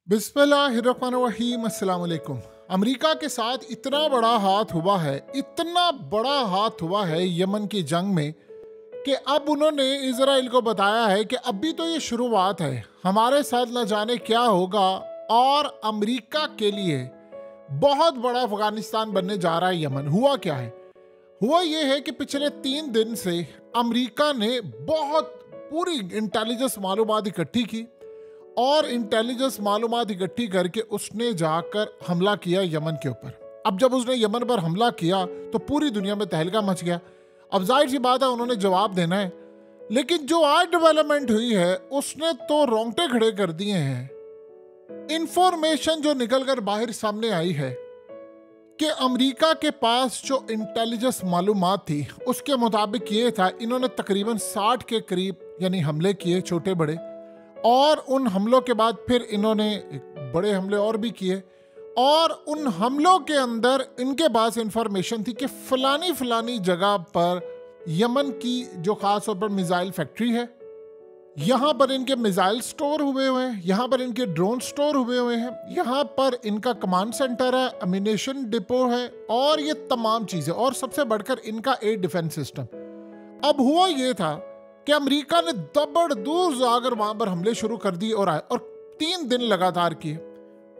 बिस्मिल्लाहिर्रहमानिर्रहीम अस्सलाम वालेकुम। अमेरिका के साथ इतना बड़ा हाथ हुआ है, इतना बड़ा हाथ हुआ है यमन की जंग में कि अब उन्होंने इजराइल को बताया है कि अभी तो ये शुरुआत है, हमारे साथ न जाने क्या होगा। और अमेरिका के लिए बहुत बड़ा अफगानिस्तान बनने जा रहा है यमन। हुआ क्या है? हुआ ये है कि पिछले 3 दिन से अमेरिका ने बहुत पूरी इंटेलिजेंस मालूमात इकट्ठी की और इंटेलिजेंस मालूमात इकट्ठी करके उसने जाकर हमला किया यमन के ऊपर। अब जब उसने यमन पर हमला किया तो पूरी दुनिया में तहलका मच गया। अब जाहिर सी बात है उन्होंने जवाब देना है, लेकिन जो आज डेवलपमेंट हुई है उसने तो रोंगटे खड़े कर दिए हैं। इंफॉर्मेशन जो निकलकर बाहर सामने आई है कि अमेरिका के पास जो इंटेलिजेंस मालूमात थी उसके मुताबिक ये था, इन्होंने तकरीबन 60 के करीब यानी हमले किए, छोटे बड़े, और उन हमलों के बाद फिर इन्होंने बड़े हमले और भी किए। और उन हमलों के अंदर इनके पास इंफॉर्मेशन थी कि फलानी जगह पर यमन की जो खास तौर पर मिसाइल फैक्ट्री है, यहाँ पर इनके मिसाइल स्टोर हुए हैं, यहाँ पर इनके ड्रोन स्टोर हुए हैं, यहाँ पर इनका कमांड सेंटर है, अम्यूनेशन डिपो है और ये तमाम चीज़ें, और सबसे बढ़कर इनका एयर डिफेंस सिस्टम। अब हुआ ये था कि अमेरिका ने दबड़दूर जाकर वहां पर हमले शुरू कर दिए और आए, और 3 दिन लगातार किए।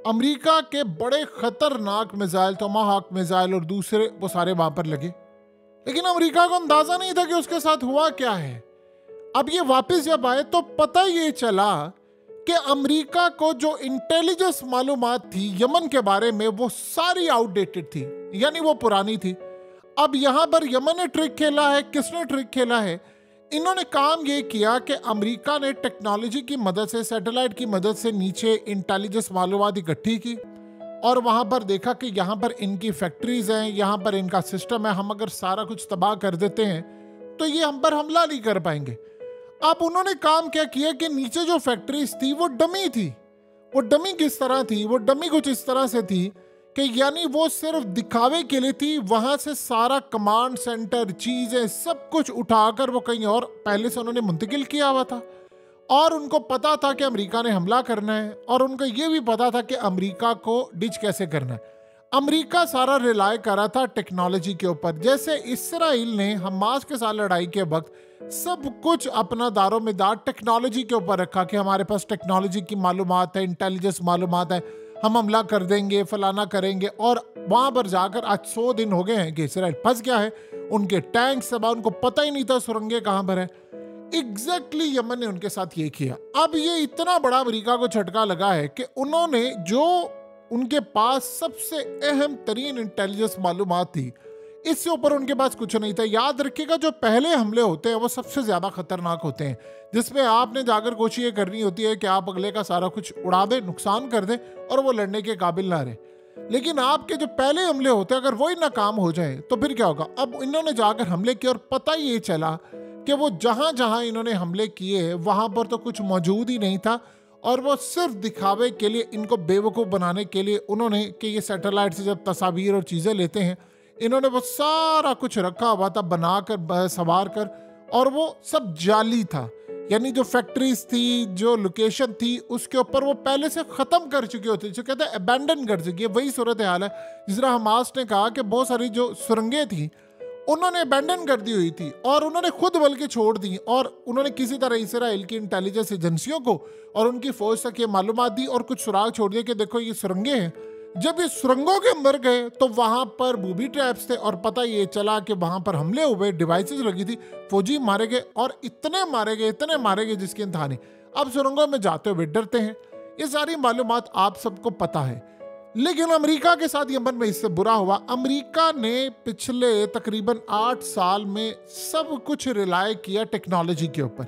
अमेरिका के बड़े खतरनाक मिसाइल, टोमाहॉक मिसाइल और दूसरे वो सारे वहां पर लगे, लेकिन अमेरिका को अंदाजा नहीं था कि उसके साथ हुआ क्या है। अब ये वापस जब आए तो पता ये चला कि अमेरिका को जो इंटेलिजेंस मालूमात थी यमन के बारे में वो सारी आउटडेटेड थी, यानी वो पुरानी थी। अब यहां पर यमन ने ट्रिक खेला है। किसने ट्रिक खेला है? इन्होंने काम ये किया कि अमेरिका ने टेक्नोलॉजी की मदद से, सैटेलाइट की मदद से नीचे इंटेलिजेंस मालूमात इकट्ठी की और वहां पर देखा कि यहाँ पर इनकी फैक्ट्रीज हैं, यहाँ पर इनका सिस्टम है, हम अगर सारा कुछ तबाह कर देते हैं तो ये हम पर हमला नहीं कर पाएंगे। अब उन्होंने काम क्या किया कि नीचे जो फैक्ट्रीज थी वो डमी थी। वो डमी किस तरह थी? वो डमी कुछ इस तरह से थी कि यानी वो सिर्फ दिखावे के लिए थी। वहां से सारा कमांड सेंटर, चीजें, सब कुछ उठाकर वो कहीं और पहले से उन्होंने मुंतकिल किया हुआ था, और उनको पता था कि अमेरिका ने हमला करना है, और उनको ये भी पता था कि अमेरिका को डिच कैसे करना है। अमेरिका सारा रिलाय कर रहा था टेक्नोलॉजी के ऊपर। जैसे इसराइल ने हमास के साथ लड़ाई के वक्त सब कुछ अपना दारोमदार टेक्नोलॉजी के ऊपर रखा कि हमारे पास टेक्नोलॉजी की मालूमात है, इंटेलिजेंस मालूमात है, हम हमला कर देंगे, फलाना करेंगे। और वहां पर जाकर आज 100 दिन हो गए हैं कि इसराइल फंस गया है। उनके टैंक सब, उनको पता ही नहीं था सुरंगें कहां पर है। एग्जैक्टली यमन ने उनके साथ ये किया। अब ये इतना बड़ा अमेरिका को झटका लगा है कि उन्होंने जो उनके पास सबसे अहम तरीन इंटेलिजेंस मालूमात थी, इससे ऊपर उनके पास कुछ नहीं था। याद रखिएगा, जो पहले हमले होते हैं वो सबसे ज्यादा खतरनाक होते हैं, जिसमें आपने जाकर कोशिश ये करनी होती है कि आप अगले का सारा कुछ उड़ा दें, नुकसान कर दें और वो लड़ने के काबिल ना रहे। लेकिन आपके जो पहले हमले होते हैं अगर वही नाकाम हो जाए तो फिर क्या होगा? अब इन्होंने जाकर हमले किए और पता ये चला कि वो जहां जहां इन्होंने हमले किए वहां पर तो कुछ मौजूद ही नहीं था, और वो सिर्फ दिखावे के लिए, इनको बेवकूफ़ बनाने के लिए उन्होंने कि ये सैटेलाइट से जब तस्वीर और चीज़ें लेते हैं, इन्होंने वो सारा कुछ रखा हुआ था बनाकर, संवार कर, और वो सब जाली था। यानी जो फैक्ट्रीज थी, जो लोकेशन थी, उसके ऊपर वो पहले से ख़त्म कर चुके होते, जो कहते हैं अबैंडन कर चुकी है। वही सूरत हाल है जिस तरह हमास ने कहा कि बहुत सारी जो सुरंगें थी उन्होंने अबैंडन कर दी हुई थी और उन्होंने खुद बल्कि छोड़ दी, और उन्होंने किसी तरह इसराइल की इंटेलिजेंस एजेंसियों को और उनकी फौज तक ये मालूमात दी और कुछ सुराग छोड़ दिए कि देखो ये सुरंगें हैं। जब ये सुरंगों के अंदर गए तो वहां पर बूबी ट्रैप्स थे, और पता ये चला कि वहां पर हमले हुए, डिवाइसेस लगी थी, फौजी मारे गए, और इतने मारे गए जिसकी इंतहा नहीं। अब सुरंगों में जाते हुए डरते हैं। ये सारी मालूमात आप सबको पता है। लेकिन अमेरिका के साथ यमन में इससे बुरा हुआ। अमेरिका ने पिछले तकरीबन 8 साल में सब कुछ रिलाय किया टेक्नोलॉजी के ऊपर।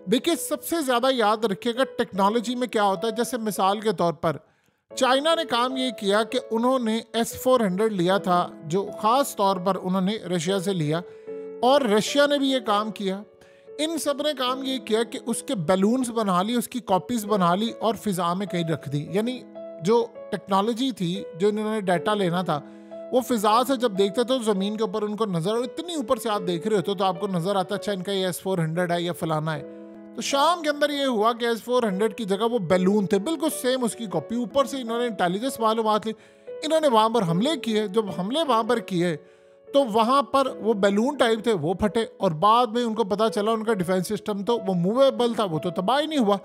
देखिए, सबसे ज्यादा याद रखिएगा टेक्नोलॉजी में क्या होता है। जैसे मिसाल के तौर पर चाइना ने काम ये किया कि उन्होंने S-400 लिया था, जो खास तौर पर उन्होंने रशिया से लिया, और रशिया ने भी ये काम किया। इन सब ने काम ये किया कि उसके बैलून्स बना ली, उसकी कॉपीज बना ली और फिजा में कहीं रख दी। यानी जो टेक्नोलॉजी थी, जो इन्होंने डाटा लेना था, वो फिजा से जब देखते तो जमीन के ऊपर उनको नजर, इतनी ऊपर से आप देख रहे होते तो आपको नजर आता अच्छा इनका ये S-400 है या फलाना है। तो शाम के अंदर ये हुआ कि S-400 की जगह वो बैलून थे, बिल्कुल सेम उसकी कॉपी। ऊपर से इन्होंने इंटेलिजेंस मालूमात ली, इन्होंने वहां पर हमले किए। जब हमले वहां पर किए तो वहां पर वो बैलून टाइप थे, वो फटे, और बाद में उनको पता चला उनका डिफेंस सिस्टम तो वो मूवेबल था, वो तो तबाह ही नहीं हुआ।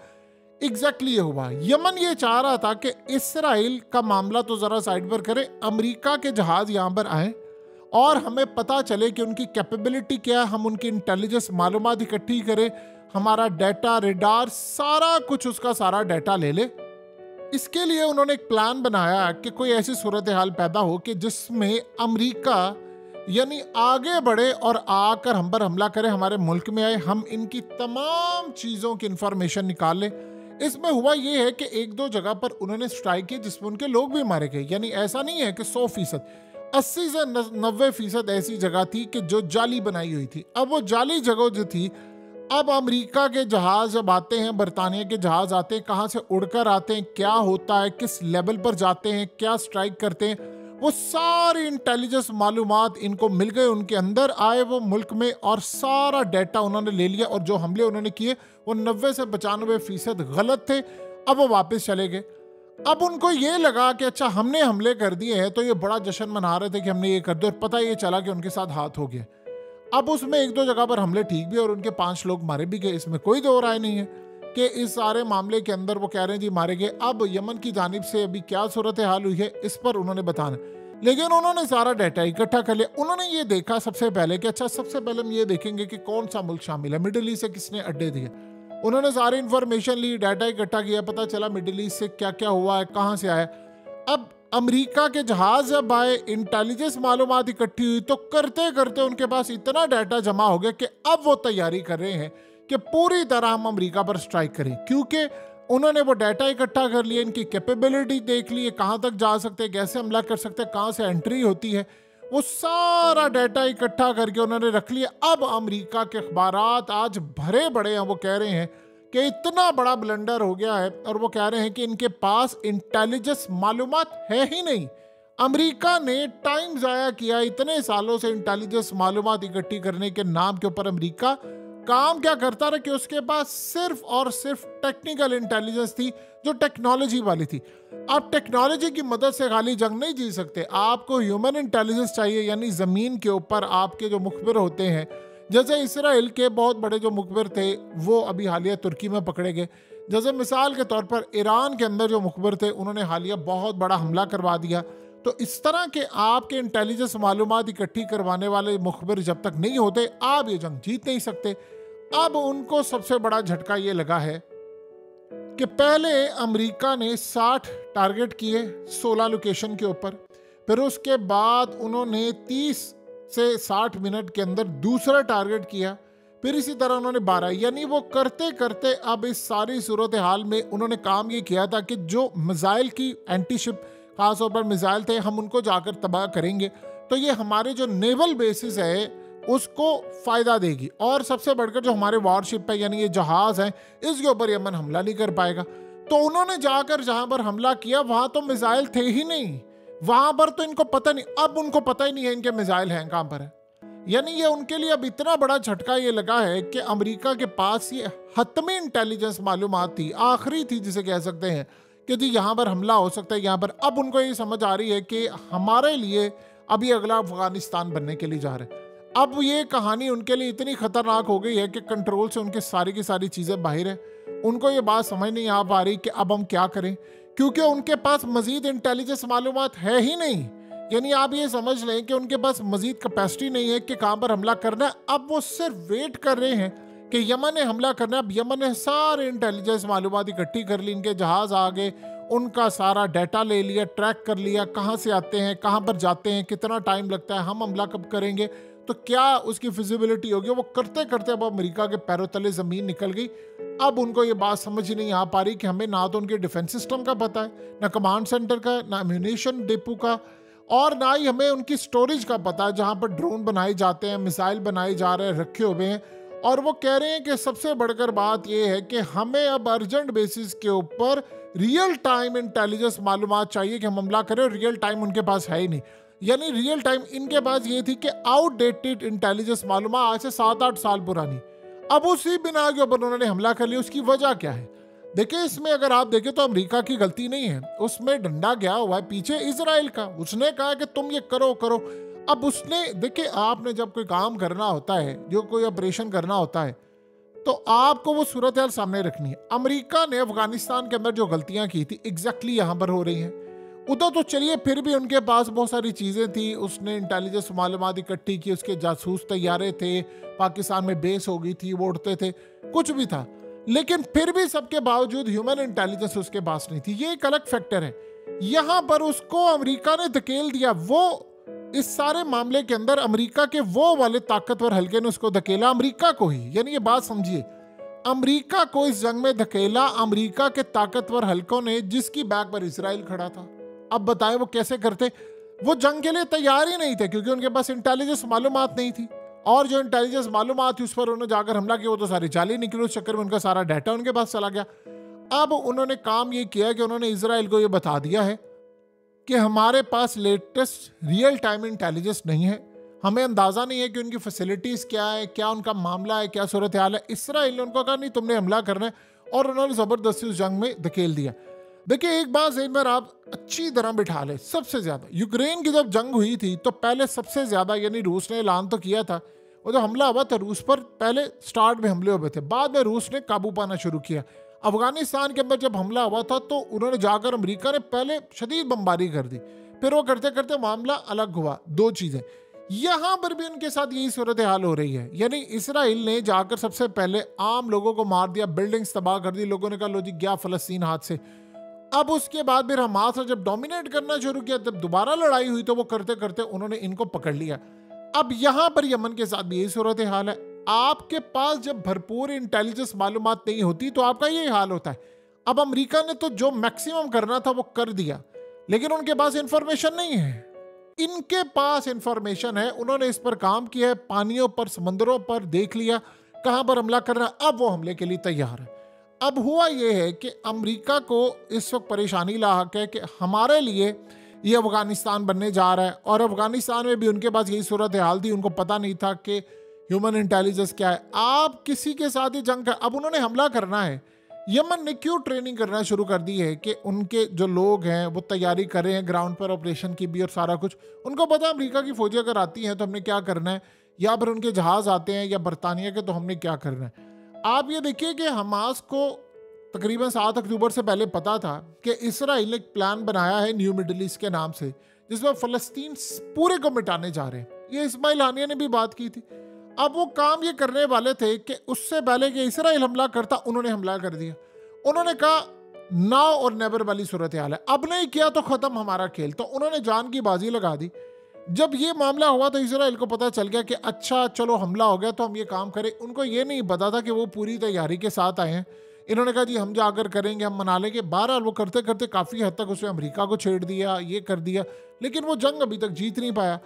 एग्जैक्टली ये हुआ। यमन ये चाह रहा था कि इसराइल का मामला तो जरा साइड पर करे, अमेरिका के जहाज यहाँ पर आए और हमें पता चले कि उनकी कैपेबिलिटी क्या है, हम उनकी इंटेलिजेंस मालूमात इकट्ठी करें, हमारा डाटा, रेडार, सारा कुछ, उसका सारा डाटा ले ले। इसके लिए उन्होंने एक प्लान बनाया कि कोई ऐसी सूरत हाल पैदा हो कि जिसमें अमेरिका यानी आगे बढ़े और आकर हम पर हमला करे, हमारे मुल्क में आए, हम इनकी तमाम चीज़ों की इंफॉर्मेशन निकाल ले। इसमें हुआ ये है कि एक दो जगह पर उन्होंने स्ट्राइक की जिसमें उनके लोग भी मारे गए। यानी ऐसा नहीं है कि 100%, 80 से 90% ऐसी जगह थी कि जो जाली बनाई हुई थी। अब वो जाली जगह जो थी, अब अमेरिका के जहाज जब आते हैं, बरतानिया के जहाज आते हैं, कहाँ से उड़कर आते हैं, क्या होता है, किस लेवल पर जाते हैं, क्या स्ट्राइक करते हैं, वो सारी इंटेलिजेंस मालूमात इनको मिल गए। उनके अंदर आए वो मुल्क में और सारा डाटा उन्होंने ले लिया, और जो हमले उन्होंने किए वो 90 से 95% गलत थे। अब वो वापस चले गए। अब उनको ये लगा कि अच्छा हमने हमले कर दिए हैं, तो ये बड़ा जश्न मना रहे थे कि हमने ये कर दिया, और पता ये चला कि उनके साथ हाथ हो गया। अब उसमें एक दो जगह पर हमले ठीक भी और उनके 5 लोग मारे भी गए, इसमें कोई दो राय नहीं है कि इस सारे मामले के अंदर वो कह रहे हैं जी मारे गए। अब यमन की जानिब से अभी क्या सूरत हाल हुई है इस पर उन्होंने बताना, लेकिन उन्होंने सारा डाटा इकट्ठा कर लिया। उन्होंने ये देखा सबसे पहले कि अच्छा सबसे पहले हम ये देखेंगे कि कौन सा मुल्क शामिल है, मिडिल ईस्ट से किसने अड्डे दिए। उन्होंने सारी इंफॉर्मेशन ली, डाटा इकट्ठा किया, पता चला मिडिल ईस्ट से क्या क्या हुआ है, कहाँ से आया। अब अमेरिका के जहाज जब आए, इंटेलिजेंस मालूमात इकट्ठी हुई, तो करते करते उनके पास इतना डाटा जमा हो गया कि अब वो तैयारी कर रहे हैं कि पूरी तरह हम अमेरिका पर स्ट्राइक करें, क्योंकि उन्होंने वो डाटा इकट्ठा कर लिया, इनकी कैपेबिलिटी देख ली, कहाँ तक जा सकते हैं, कैसे हमला कर सकते हैं, कहाँ से एंट्री होती है, वो सारा डाटा इकट्ठा करके उन्होंने रख लिया। अब अमेरिका के अखबारात आज भरे पड़े हैं, वो कह रहे हैं कि इतना बड़ा ब्लंडर हो गया है, और वो कह रहे हैं कि इनके पास इंटेलिजेंस मालूमात है ही नहीं। अमेरिका ने टाइम ज़ाया किया, इतने सालों से इंटेलिजेंस मालूमात इकट्ठी करने के नाम के ऊपर अमेरिका काम क्या करता रहा कि उसके पास सिर्फ और सिर्फ टेक्निकल इंटेलिजेंस थी, जो टेक्नोलॉजी वाली थी। आप टेक्नोलॉजी की मदद से खाली जंग नहीं जी सकते, आपको ह्यूमन इंटेलिजेंस चाहिए, यानी ज़मीन के ऊपर आपके जो मुखबिर होते हैं, जैसे इसराइल के बहुत बड़े जो मुखबिर थे वो अभी हालिया तुर्की में पकड़े गए। जैसे मिसाल के तौर पर ईरान के अंदर जो मुखबिर थे उन्होंने हालिया बहुत बड़ा हमला करवा दिया। तो इस तरह के आपके इंटेलिजेंस मालूमात इकट्ठी करवाने वाले मुखबिर जब तक नहीं होते, आप ये जंग जीत नहीं सकते। अब उनको सबसे बड़ा झटका ये लगा है कि पहले अमेरिका ने 60 टारगेट किए 16 लोकेशन के ऊपर, फिर उसके बाद उन्होंने 30 से 60 मिनट के अंदर दूसरा टारगेट किया, फिर इसी तरह उन्होंने 12, यानी वो करते करते अब इस सारी सूरत हाल में उन्होंने काम ये किया था कि जो मिसाइल की एंटीशिप खासतौर पर मिसाइल थे, हम उनको जाकर तबाह करेंगे, तो ये हमारे जो नेवल बेसिस है उसको फ़ायदा देगी, और सबसे बढ़कर जो हमारे वॉरशिप है यानी ये जहाज़ हैं, इसके ऊपर यमन हमला नहीं कर पाएगा। तो उन्होंने जाकर जहाँ पर हमला किया वहाँ तो मिसाइल थे ही नहीं, वहाँ पर तो इनको पता नहीं, अब उनको पता ही नहीं है इनके मिसाइल हैं कहाँ पर है। यानी ये उनके लिए अब इतना बड़ा झटका ये लगा है कि अमेरिका के पास ये हतमी इंटेलिजेंस मालूमात थी, आखिरी थी जिसे कह सकते हैं कि जी यहाँ पर हमला हो सकता है यहाँ पर। अब उनको ये समझ आ रही है कि हमारे लिए अभी अगला अफगानिस्तान बनने के लिए जा रहे हैं। अब ये कहानी उनके लिए इतनी खतरनाक हो गई है कि कंट्रोल से उनके सारी की सारी चीज़ें बाहर है। उनको ये बात समझ नहीं आ पा रही कि अब हम क्या करें, क्योंकि उनके पास मजीद इंटेलिजेंस मालूमात है ही नहीं। यानी आप ये समझ लें कि उनके पास मजीद कैपेसिटी नहीं है कि कहाँ पर हमला करना है। अब वो सिर्फ वेट कर रहे हैं कि यमन ने हमला करना है। अब यमन ने सारे इंटेलिजेंस मालूमात इकट्ठी कर ली, इनके जहाज़ आ गए, उनका सारा डाटा ले लिया, ट्रैक कर लिया, कहाँ से आते हैं, कहाँ पर जाते हैं, कितना टाइम लगता है, हम हमला कब करेंगे, तो क्या उसकी फिजिबिलिटी होगी। वो करते करते अब अमेरिका के पैरों तले ज़मीन निकल गई। अब उनको ये बात समझ ही नहीं आ पा रही कि हमें ना तो उनके डिफेंस सिस्टम का पता है, ना कमांड सेंटर का, ना एम्यूनिशन डिपो का, और ना ही हमें उनकी स्टोरेज का पता है जहाँ पर ड्रोन बनाए जाते हैं, मिसाइल बनाए जा रहे हैं, रखे हुए हैं। और वो कह रहे हैं कि सबसे बढ़कर बात ये है कि हमें अब अर्जेंट बेसिस के ऊपर रियल टाइम इंटेलिजेंस मालूमात चाहिए कि हम हमला करें, और रियल टाइम उनके पास है ही नहीं। यानी रियल टाइम इनके पास ये थी कि आउटडेटेड इंटेलिजेंस मालूमात आज से 7-8 साल पुरानी। अब उसी बिना के ऊपर उन्होंने हमला कर लिया। उसकी वजह क्या है? देखिए, इसमें अगर आप देखें तो अमेरिका की गलती नहीं है, उसमें डंडा गया हुआ है पीछे इजराइल का। उसने कहा कि तुम ये करो करो। अब उसने, देखिए, आपने जब कोई काम करना होता है, जो कोई ऑपरेशन करना होता है, तो आपको वो सूरत हाल सामने रखनी है। अमेरिका ने अफगानिस्तान के अंदर जो गलतियां की थी एग्जैक्टली यहां पर हो रही हैं। उधर तो चलिए फिर भी उनके पास बहुत सारी चीज़ें थी, उसने इंटेलिजेंस मालूमात इकट्ठी की, उसके जासूस तैयारे थे, पाकिस्तान में बेस हो गई थी, वो उड़ते थे, कुछ भी था, लेकिन फिर भी सबके बावजूद ह्यूमन इंटेलिजेंस उसके पास नहीं थी। ये एक अलग फैक्टर है। यहां पर उसको अमेरिका ने धकेल दिया। वो इस सारे मामले के अंदर अमेरिका के वो वाले ताकतवर हल्के ने उसको धकेला, अमेरिका को ही, यानी ये बात समझिए, अमेरिका को इस जंग में धकेला अमेरिका के ताकतवर हल्कों ने, जिसकी बैक पर इसराइल खड़ा था। अब बताएं वो कैसे करते? वो जंग के लिए तैयार ही नहीं थे, क्योंकि उनके पास इंटेलिजेंस मालूमात नहीं थी, और जो इंटेलिजेंस मालूमात थी उस पर उन्होंने जाकर हमला किया, वो तो सारी जाली निकली। उस चक्कर में उनका सारा डाटा उनके पास चला गया। अब उन्होंने काम ये किया कि उन्होंने इसराइल को ये बता दिया है कि हमारे पास लेटेस्ट रियल टाइम इंटेलिजेंस नहीं है, हमें अंदाज़ा नहीं है कि उनकी फैसिलिटीज़ क्या है, क्या उनका मामला है, क्या सूरत हाल है। इसराइल ने उनको कहा नहीं, तुमने हमला करना है, और उन्होंने ज़बरदस्ती उस जंग में धकेल दिया। देखिए, एक बात ज़हन में आप अच्छी तरह बिठा ले, सबसे ज़्यादा यूक्रेन की जब जंग हुई थी तो पहले सबसे ज़्यादा, यानी रूस ने ऐलान तो किया था, और जो हमला हुआ था रूस पर, पहले स्टार्ट में हमले हुए थे, बाद में रूस ने काबू पाना शुरू किया। अफगानिस्तान के अंदर जब हमला हुआ था तो उन्होंने जाकर अमेरिका ने पहले शदीद बमबारी कर दी, फिर वो करते करते मामला अलग हुआ। दो चीज़ें यहां पर भी उनके साथ यही सूरत हाल हो रही है, यानी इसराइल ने जाकर सबसे पहले आम लोगों को मार दिया, बिल्डिंग्स तबाह कर दी, लोगों ने कहा लो जी गया फलस्तीन हाथ से। अब उसके बाद फिर हमास ने जब डोमिनेट करना शुरू किया, जब दोबारा लड़ाई हुई तो वो करते करते उन्होंने इनको पकड़ लिया। अब यहां पर यमन के साथ भी यही सूरत हाल है। आपके पास जब भरपूर इंटेलिजेंस मालूमात नहीं होती तो आपका यही हाल होता है। अब अमेरिका ने तो जो मैक्सिमम करना था वो कर दिया, लेकिन उनके पास इंफॉर्मेशन नहीं है। इनके पास इंफॉर्मेशन है, उन्होंने इस पर काम किया है, पानियों पर, समंदरों पर देख लिया कहां पर हमला करना, अब वो हमले के लिए तैयार है। अब हुआ ये है कि अमेरिका को इस वक्त परेशानी लाक है कि हमारे लिए ये अफगानिस्तान बनने जा रहा है, और अफगानिस्तान में भी उनके पास यही सूरत हाल थी, उनको पता नहीं था कि ह्यूमन इंटेलिजेंस क्या है। आप किसी के साथ ही जंग कर, अब उन्होंने हमला करना है। यमन ने क्यों ट्रेनिंग करना शुरू कर दी है कि उनके जो लोग हैं वो तैयारी कर रहे हैं ग्राउंड पर ऑपरेशन की भी और सारा कुछ। उनको पता है अमेरिका की फौजी अगर आती हैं तो हमने क्या करना है, या फिर उनके जहाज़ आते हैं या बरतानिया के तो हमने क्या करना है। आप ये देखिए कि हमास को तकरीबन 7 अक्टूबर से पहले पता था कि इसराइल ने एक प्लान बनाया है न्यू मिडल ईस्ट के नाम से, जिसमें फ़लस्तीन पूरे को मिटाने जा रहे हैं। ये इस्माइल हानिया ने भी बात की थी। अब वो काम ये करने वाले थे कि उससे पहले कि इसराइल हमला करता, उन्होंने हमला कर दिया। उन्होंने कहा नाउ और नेवर वाली सूरत हाल है, अब नहीं किया तो ख़त्म हमारा खेल। तो उन्होंने जान की बाजी लगा दी। जब ये मामला हुआ तो इसराइल को पता चल गया कि अच्छा चलो हमला हो गया तो हम ये काम करें। उनको ये नहीं पता था कि वो पूरी तैयारी के साथ आए हैं। इन्होंने कहा जी हम जाकर करेंगे, हम मना लेंगे। बहरहाल वो करते करते काफ़ी हद तक उसने अमेरिका को छेड़ दिया, ये कर दिया, लेकिन वो जंग अभी तक जीत नहीं पाया।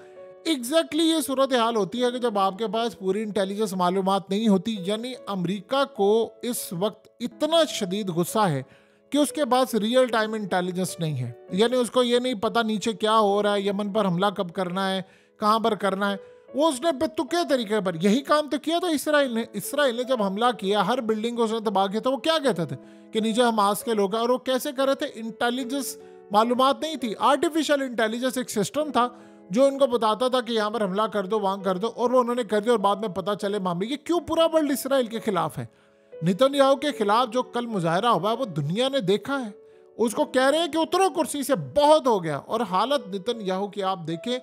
एग्जैक्टली ये सूरत हाल होती है कि जब आपके पास पूरी इंटेलिजेंस मालूमात नहीं होती, यानी अमेरिका को इस वक्त इतना शदीद गुस्सा है कि उसके पास रियल टाइम इंटेलिजेंस नहीं है, यानी उसको ये नहीं पता नीचे क्या हो रहा है, यमन पर हमला कब करना है, कहाँ पर करना है। वो उसने बेतुके तरीके पर यही काम तो किया था इसराइल ने। इसराइल ने जब हमला किया, हर बिल्डिंग को उसने तबाह किया, तो वो क्या कहते थे कि नीचे हमास के लोग हैं, और वो कैसे कर रहे थे, इंटेलिजेंस मालूमात नहीं थी। आर्टिफिशियल इंटेलिजेंस एक सिस्टम था जो इनको बताता था कि यहाँ पर हमला कर दो, वहाँ कर दो, और वो उन्होंने कर दिया, और बाद में पता चले मामले। ये क्यों पूरा वर्ल्ड इसराइल के खिलाफ है? नेतन्याहू के खिलाफ जो कल मुजाहरा हुआ वो दुनिया ने देखा है। उसको कह रहे हैं कि उतरो कुर्सी से, बहुत हो गया। और हालत नेतन्याहू की आप देखें,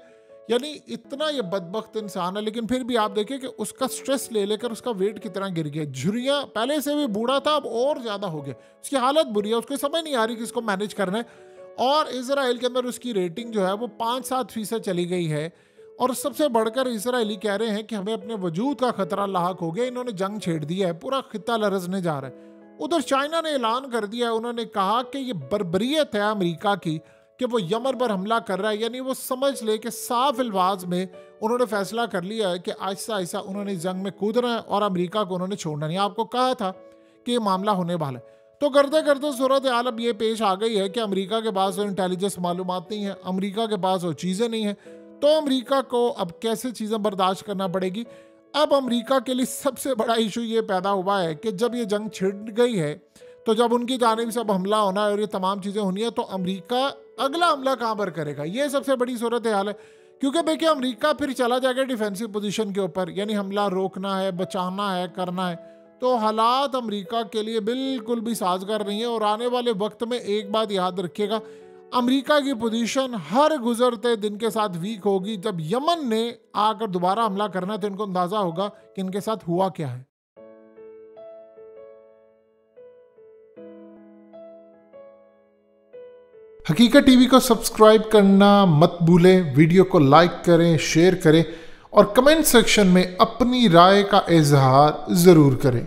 यानी इतना ये बदबख्त इंसान है, लेकिन फिर भी आप देखें कि उसका स्ट्रेस ले लेकर उसका वेट कितना गिर गया। झुर्रियाँ, पहले से भी बूढ़ा था, अब और ज़्यादा हो गया। उसकी हालत बुरी है, उसको समझ नहीं आ रही कि इसको मैनेज करना है। और इसराइल के अंदर उसकी रेटिंग जो है वो 5-7% चली गई है। और सबसे बढ़कर इसराइली कह रहे हैं कि हमें अपने वजूद का खतरा लाहक हो गया, इन्होंने जंग छेड़ दिया है, पूरा खित्ता लरजने जा रहा है। उधर चाइना ने ऐलान कर दिया है, उन्होंने कहा कि ये बर्बरियत है अमेरिका की कि वो यमन पर हमला कर रहा है। यानी वो समझ ले कि साफ अल्फाज में उन्होंने फैसला कर लिया है कि आहिस्ता आहिस्ता उन्होंने जंग में कूदना है और अमेरिका को उन्होंने छोड़ना नहीं। आपको कहा था कि ये मामला होने वाला है। तो करते करते सूरत हाल अब ये पेश आ गई है कि अमेरिका के पास वो इंटेलिजेंस मालूमात नहीं है, अमेरिका के पास वो चीज़ें नहीं है। तो अमेरिका को अब कैसे चीज़ें बर्दाश्त करना पड़ेगी। अब अमेरिका के लिए सबसे बड़ा इशू ये पैदा हुआ है कि जब ये जंग छिड़ गई है, तो जब उनकी जानिब से अब हमला होना है और ये तमाम चीज़ें होनी है, तो अमेरिका अगला हमला कहाँ पर करेगा, ये सबसे बड़ी सूरत हाल है। क्योंकि देखिए अमेरिका फिर चला जाएगा डिफेंसिव पोजीशन के ऊपर, यानी हमला रोकना है, बचाना है, करना है। तो हालात अमेरिका के लिए बिल्कुल भी साजगार नहीं है। और आने वाले वक्त में एक बात याद रखिएगा, अमेरिका की पोजीशन हर गुजरते दिन के साथ वीक होगी। जब यमन ने आकर दोबारा हमला करना है तो इनको अंदाजा होगा कि इनके साथ हुआ क्या है। हकीकत टीवी को सब्सक्राइब करना मत भूलें, वीडियो को लाइक करें, शेयर करें और कमेंट सेक्शन में अपनी राय का इजहार ज़रूर करें।